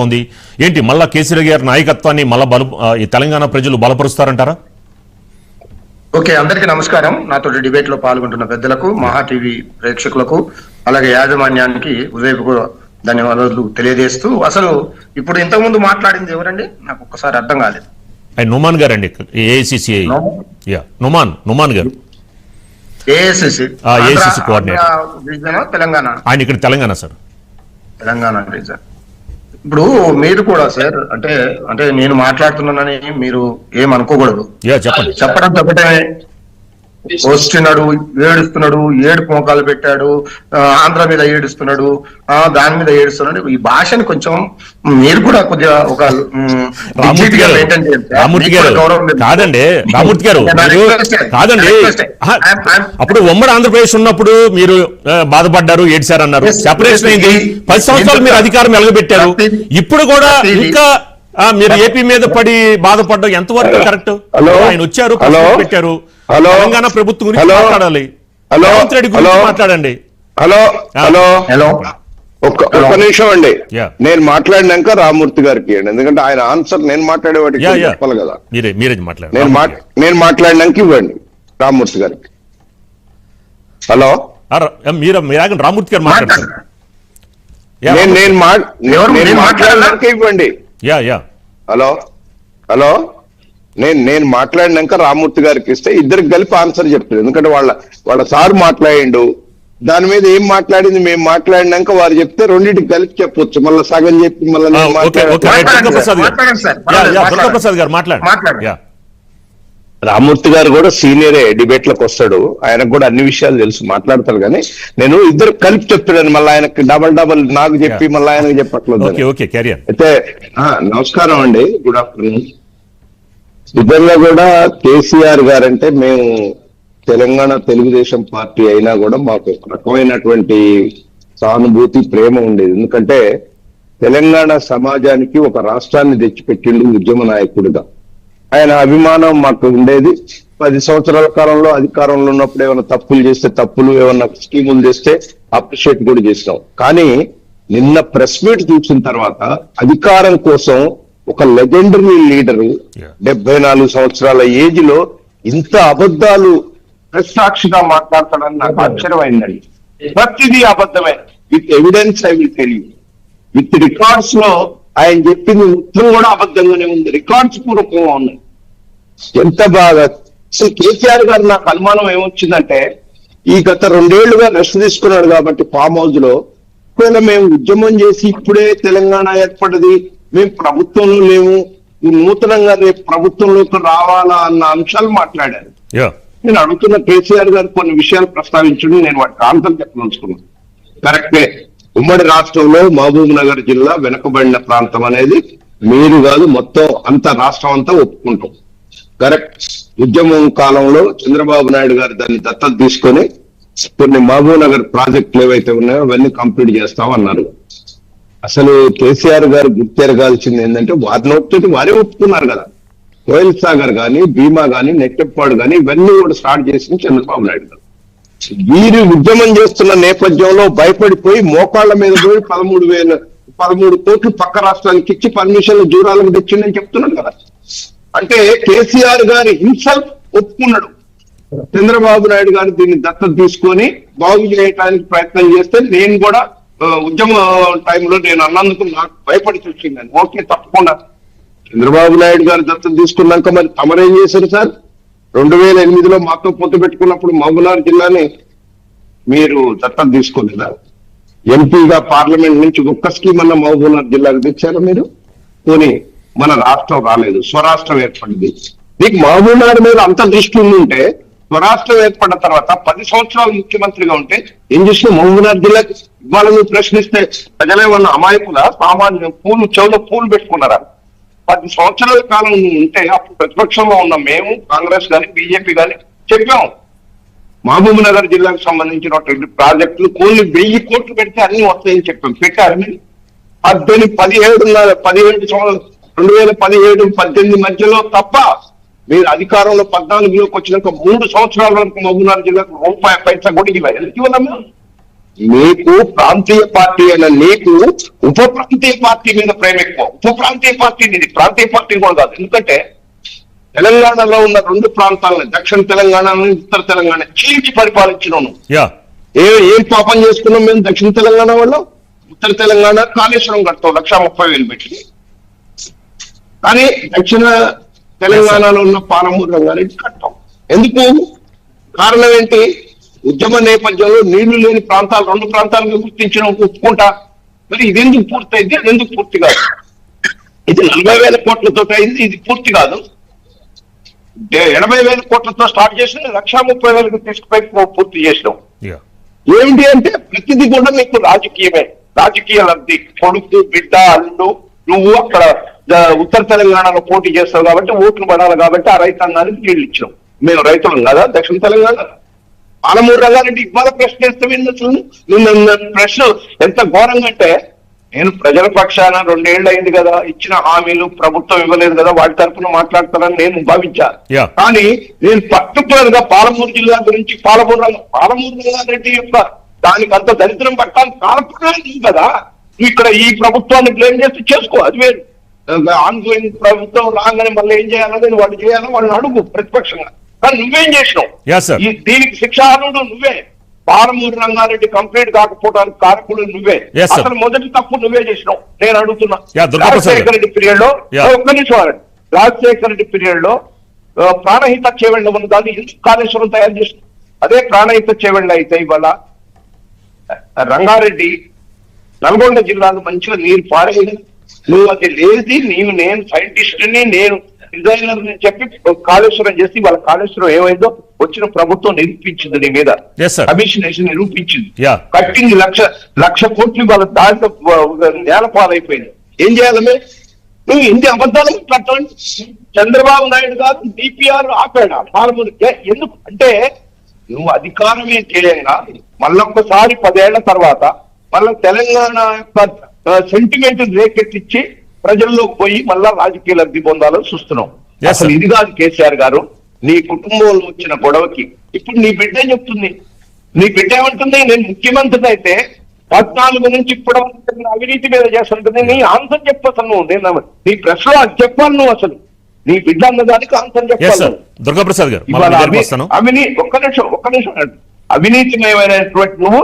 ఉంది ఏంటి మళ్ళా కేసీఆర్ గారి నాయకత్వాన్ని మళ్ళా ఈ తెలంగాణ ప్రజలు బలపరుస్తారంటారా? ఓకే, అందరికీ నమస్కారం. నాతో డిబేట్ లో పాల్గొంటున్న పెద్దలకు, మహా టీవీ ప్రేక్షకులకు, అలాగే యాజమాన్యానికి ఉదయపూర్వక ధన్యవాదాలు తెలియజేస్తూ, అసలు ఇప్పుడు ఇంతకు ముందు మాట్లాడింది ఎవరండి? నాకు ఒక్కసారి అర్థం కాలేదు. నుమాన్ గారు అండి, ఏఐసిసి నుమాన్ గారు, ఏఐసిసి కోఆర్డినేటర్ తెలంగాణ. ఆయన ఇక్కడ తెలంగాణ సార్, తెలంగాణ రీజన్. ఇప్పుడు మీరు కూడా సార్ అంటే నేను మాట్లాడుతున్నానని మీరు ఏమనుకోకూడదు. చెప్పడం చెప్పటమే. వస్తున్నాడు, ఏడుస్తున్నాడు, ఏడుపు మోకాలు పెట్టాడు, ఆంధ్ర మీద ఏడుస్తున్నాడు, దాని మీద ఏడుస్తున్నాడు. ఈ భాషని కొంచెం మీరు కూడా కొద్దిగా ఒక కాదండి రామూర్తి గారు, కాదండి. అప్పుడు ఉమ్మడి ఆంధ్రప్రదేశ్ ఉన్నప్పుడు మీరు బాధపడ్డారు, ఏడ్చారన్నారు. సెపరేషన్ అయింది, 10 సంవత్సరాలు మీరు అధికారం ఎలగబెట్టారు. ఇప్పుడు కూడా ఇంకా మీరు ఏపీ మీద పడి బాధపడ్డం ఎంతవరకు కరెక్ట్? ఆయన వచ్చారు, పెట్టారు, తెలంగాణ ప్రభుత్వం గురించి మాట్లాడాలి, రేవంత్ రెడ్డి గురించి మాట్లాడండి. ఒక్క నిమిషం అండి, నేను మాట్లాడినాక రామూర్తి గారికి ఇవ్వండి, ఎందుకంటే ఆయన ఆన్సర్ నేను మాట్లాడేవాడికి చెప్పాలి కదా. మీరే మాట్లాడారు, నేను మాట్లాడినాక ఇవ్వండి రామూర్తి గారికి. హలో, మీరు రామూర్తి గారు మాట్లాడతారు, నేను మాట్లాడినాక ఇవ్వండి. హలో, నేను మాట్లాడినాక రామూర్తి గారికి ఇస్తే ఇద్దరికి కలిపి ఆన్సర్ చెప్తారు. ఎందుకంటే వాళ్ళ సార్ మాట్లాడిండు, దాని మీద ఏం మాట్లాడింది మేము మాట్లాడినాక వారు చెప్తే రెండింటికి కలిపి చెప్పొచ్చు. మళ్ళీ సగం చెప్పి మళ్ళీ రామూర్తి గారు కూడా సీనియరే, డిబేట్ లకు వస్తాడు, ఆయనకు కూడా అన్ని విషయాలు తెలుసు, మాట్లాడతారు. కానీ నేను ఇద్దరు కలిపి చెప్తాను, మళ్ళీ ఆయనకి డబల్ నాకు చెప్పి మళ్ళీ ఆయనకు చెప్పట్లేదు. అయితే నమస్కారం అండి, గుడ్ ఆఫ్టర్నూన్. నిజంగా కూడా కేసీఆర్ గారంటే మేము తెలంగాణ తెలుగుదేశం పార్టీ అయినా కూడా మాకు ఒక రకమైనటువంటి సానుభూతి, ప్రేమ ఉండేది. ఎందుకంటే తెలంగాణ సమాజానికి ఒక రాష్ట్రాన్ని తెచ్చిపెట్టిండు ఉద్యమ నాయకుడిగా. ఆయన అభిమానం మాకు ఉండేది. 10 సంవత్సరాల కాలంలో అధికారంలో ఉన్నప్పుడు ఏమైనా తప్పులు చేస్తే తప్పులు, ఏమన్నా స్కీములు చేస్తే అప్రిషియేట్ కూడా చేసినాం. కానీ నిన్న ప్రెస్ మీట్ చూసిన తర్వాత అధికారం కోసం ఒక లెజెండరీ లీడరు 74 సంవత్సరాల ఏజ్ లో ఇంత అబద్ధాలు ప్రెస్ సాక్షిగా మాట్లాడతాడని నాకు ఆశ్చర్యమైందండి. ప్రతిదీ అబద్ధమే, with evidence I will tell you. With records లో ఆయన చెప్పింది మొత్తం కూడా అబద్ధంగానే ఉంది, రికార్డ్స్ పూర్వకంగా ఉన్నాయి. ఎంత బాగా అసలు కేసీఆర్ గారు నాకు అనుమానం ఏమొచ్చిందంటే, ఈ గత 2 ఏళ్లుగా రెస్ట్ తీసుకున్నాడు కాబట్టి ఫామ్ హౌస్ లో, ఒకవేళ మేము ఉద్యమం చేసి ఇప్పుడే తెలంగాణ ఏర్పడ్డది, మేము ప్రభుత్వంలో లేము, నూతనంగా రేపు ప్రభుత్వంలోకి రావాలా అన్న అంశాలు మాట్లాడారు. నేను అడుగుతున్న కేసీఆర్ గారు కొన్ని విషయాలు ప్రస్తావించండి, నేను వాటికి ఆన్సర్ చెప్పదలుచుకున్నాను. కరెక్టే, ఉమ్మడి రాష్ట్రంలో మహబూబ్ నగర్ జిల్లా వెనుకబడిన ప్రాంతం అనేది మీరు కాదు మొత్తం అంత రాష్ట్రం అంతా ఒప్పుకుంటాం. కరెక్ట్. ఉద్యమం కాలంలో చంద్రబాబు నాయుడు గారు దాన్ని దత్తత తీసుకొని కొన్ని మహబూబ్ నగర్ ప్రాజెక్టులు ఏవైతే ఉన్నాయో అవన్నీ కంప్లీట్ చేస్తామన్నారు. అసలు కేసీఆర్ గారు గుర్తెరగాల్సింది ఏంటంటే, వారి నోటితోటి వారే ఒప్పుకున్నారు కదా. కోయిల్ సాగర్ కానీ, భీమా కానీ, నెట్టెప్పాడు కానీ ఇవన్నీ కూడా స్టార్ట్ చేసింది చంద్రబాబు నాయుడు గారు. వీరు ఉద్యమం చేస్తున్న నేపథ్యంలో భయపడిపోయి మోకాళ్ల మీద పోయి 13 కోట్లు పక్క రాష్ట్రానికి ఇచ్చి పర్మిషన్లు జూరాలకు తెచ్చిందని చెప్తున్నాడు కదా. అంటే కేసీఆర్ గారి హింసల్ఫ్ ఒప్పుకున్నాడు, చంద్రబాబు నాయుడు గారు దీన్ని దత్తత తీసుకొని బాగు చేయడానికి ప్రయత్నం చేస్తే నేను కూడా ఉద్యమ టైంలో నేను అన్నందుకు నాకు భయపడి వచ్చిందని. ఓకే, తప్పకుండా చంద్రబాబు నాయుడు గారు దత్తత తీసుకున్నాక మరి తమరేం చేశారు సార్? 2008లో మాతో పొత్తు పెట్టుకున్నప్పుడు మహబూబ్నగర్ జిల్లాని మీరు దత్తత తీసుకోలేదా? ఎంపీగా పార్లమెంట్ నుంచి ఒక్క స్కీమ్ అన్న మహబూబ్నగర్ జిల్లాకు తెచ్చారా మీరు? పోనీ మన రాష్ట్రం రాలేదు, స్వరాష్ట్రం ఏర్పడింది. మీకు మహబూబ్నగర్ మీద అంత దృష్టి ఉంటే స్వరాష్ట్రం ఏర్పడిన తర్వాత 10 సంవత్సరాలు ముఖ్యమంత్రిగా ఉంటే ఏం చేసిన మహబూబ్నగర్ జిల్లాకి ఇవాళ నువ్వు ప్రశ్నిస్తే ప్రజలేమన్నా అమాయకుల సామాన్య చెవులో పూలు పెట్టుకున్నారా? 10 సంవత్సరాల కాలం ఉంటే అప్పుడు ప్రతిపక్షంలో ఉన్న మేము, కాంగ్రెస్ కానీ బీజేపీ కానీ చెప్పాం, మహబూబ్ నగర్ జిల్లాకు సంబంధించినటువంటి ప్రాజెక్టులు కొన్ని 1000 కోట్లు పెడితే అన్ని వస్తాయని చెప్పాం. పెట్టారని 2017-18 మధ్యలో తప్ప మీరు అధికారంలో 14లోకి వచ్చినాక 3 సంవత్సరాల వరకు మహబూబ్ నగర్ జిల్లాకు రూపాయి పైసా కూడా ఇవ్వాలి. మీకు ప్రాంతీయ పార్టీ అయిన నీకు ఉప ప్రాంతీయ పార్టీ మీద ప్రేమ ఎక్కువ. ఉప ప్రాంతీయ పార్టీ ఇది ప్రాంతీయ పార్టీ కూడా కాదు. ఎందుకంటే తెలంగాణలో ఉన్న 2 ప్రాంతాలను, దక్షిణ తెలంగాణ ఉత్తర తెలంగాణ చీల్చి పరిపాలించినాను. ఏం పాపం చేసుకున్నాం మేము దక్షిణ తెలంగాణ వాళ్ళు? ఉత్తర తెలంగాణ కాళేశ్వరం కడతాం 1,30,000 పెట్టి. కానీ దక్షిణ తెలంగాణలో ఉన్న పాలమూరు రంగారెడ్డి కట్టాం. ఎందుకు? కారణం ఏంటి? ఉద్యమ నేపథ్యంలో నీళ్లు లేని ప్రాంతాలు 2 ప్రాంతాలను గుర్తించడం ఒప్పుకుంటా. మరి ఇది ఎందుకు పూర్తయింది? అది ఎందుకు పూర్తి కాదు? ఇది 40,000 కోట్లతో అయింది, ఇది పూర్తి కాదు. 80,000 కోట్లతో స్టార్ట్ చేసిన 1,30,000 తీసుకుపోయి పూర్తి చేసినాం. ఏమిటి అంటే ప్రతిదీ కూడా మీకు రాజకీయమే, రాజకీయ లబ్ధి. కొడుకు, బిడ్డ, అల్లుడు, నువ్వు అక్కడ ఉత్తర తెలంగాణలో పోటీ చేస్తావు కాబట్టి ఓట్లు పడాలి కాబట్టి ఆ రైతాంగానికి నీళ్ళు ఇచ్చినాం. మేము రైతులం కదా దక్షిణ తెలంగాణ. పాలమూరు రంగారెడ్డి ఇవాళ ప్రశ్న వేస్తామేంది అసలు? నిన్న ప్రశ్న ఎంత ఘోరంగా అంటే, నేను ప్రజల పక్షాన 2 ఏళ్ళు అయింది కదా, ఇచ్చిన హామీలు ప్రభుత్వం ఇవ్వలేదు కదా, వాటి తరఫున మాట్లాడతానని నేను భావించాను. కానీ నేను పర్టికులర్ గా పాలమూరు జిల్లా గురించి, పాలమూరు రంగారెడ్డి యొక్క దానికి అంత దరిద్రం పట్టాలని కాలపడాలి కదా. ఇక్కడ ఈ ప్రభుత్వాన్ని బ్లేమ్ చేసి చేసుకో, అది వేరు. ఆన్గోయింగ్ ప్రభుత్వం రాగానే మళ్ళీ ఏం చేయాలని వాళ్ళు చేయాలో వాళ్ళని అడుగు ప్రతిపక్షంగా. కానీ నువ్వేం చేసినావు? దీనికి శిక్షార్హుడు నువ్వే. పాలమూరు రంగారెడ్డి కంప్లీట్ కాకపోవడానికి కారకుడు నువ్వే. అసలు మొదటి తప్పు నువ్వే చేసినావు. నేను అడుగుతున్నా, రాజశేఖర రెడ్డి పీరియడ్ లో, ఒక్క నిమిషం, రాజశేఖర రెడ్డి పీరియడ్ లో ప్రాణహిత చేవెళ్ళ ఉన్న దాన్ని ఎందుకు కాళేశ్వరం తయారు చేసినావు? అదే ప్రాణహిత చేవెళ్ళ అయితే ఇవాళ రంగారెడ్డి నల్గొండ జిల్లాకు మంచిగా నీరు పారేది. నువ్వు అది లేది, నేను సైంటిస్ట్ ని, నేను డిజైనర్ అని చెప్పి కాళేశ్వరం చేసి వాళ్ళ కాళేశ్వరం ఏమైందో వచ్చిన ప్రభుత్వం నిరూపించింది. నీ మీద కమిషన్ వేసి నిరూపించింది. కట్టింది 1,00,000 కోట్లు వాళ్ళ దాంట్లో నేలపాలైపోయింది. ఏం చేయాలమే? నువ్వు ఇన్ని అబద్ధాలు కట్టండి. చంద్రబాబు నాయుడు గారు డిపిఆర్ ఆపాడు పాలమూరు. ఎందుకు అంటే నువ్వు అధికారమే చేయలేగా మళ్ళొక్కసారి 10 ఏళ్ల తర్వాత మళ్ళీ తెలంగాణ యొక్క సెంటిమెంట్ రేకెట్టించి ప్రజల్లోకి పోయి మళ్ళా రాజకీయ లబ్ధి పొందాలని చూస్తున్నాం. అసలు ఇది కాదు కేసీఆర్ గారు. నీ కుటుంబంలో వచ్చిన గొడవకి ఇప్పుడు నీ బిడ్డ చెప్తుంది. నీ బిడ్డ ఏమంటుంది? నేను ముఖ్యమంత్రి అయితే 14 నుంచి ఇప్పుడు అవినీతి మీద చేస్తుంటుంది. నీ ఆన్సర్ చెప్పు నువ్వు. నేను నీ ప్రశ్న అది చెప్పాలి నువ్వు. అసలు నీ బిడ్డ అన్నదానికి ఆన్సర్ చెప్పాలి. దుర్గాప్రసాద్ గారు, ఒక్క నిమిషం అవినీతిమయమైనటువంటి నువ్వు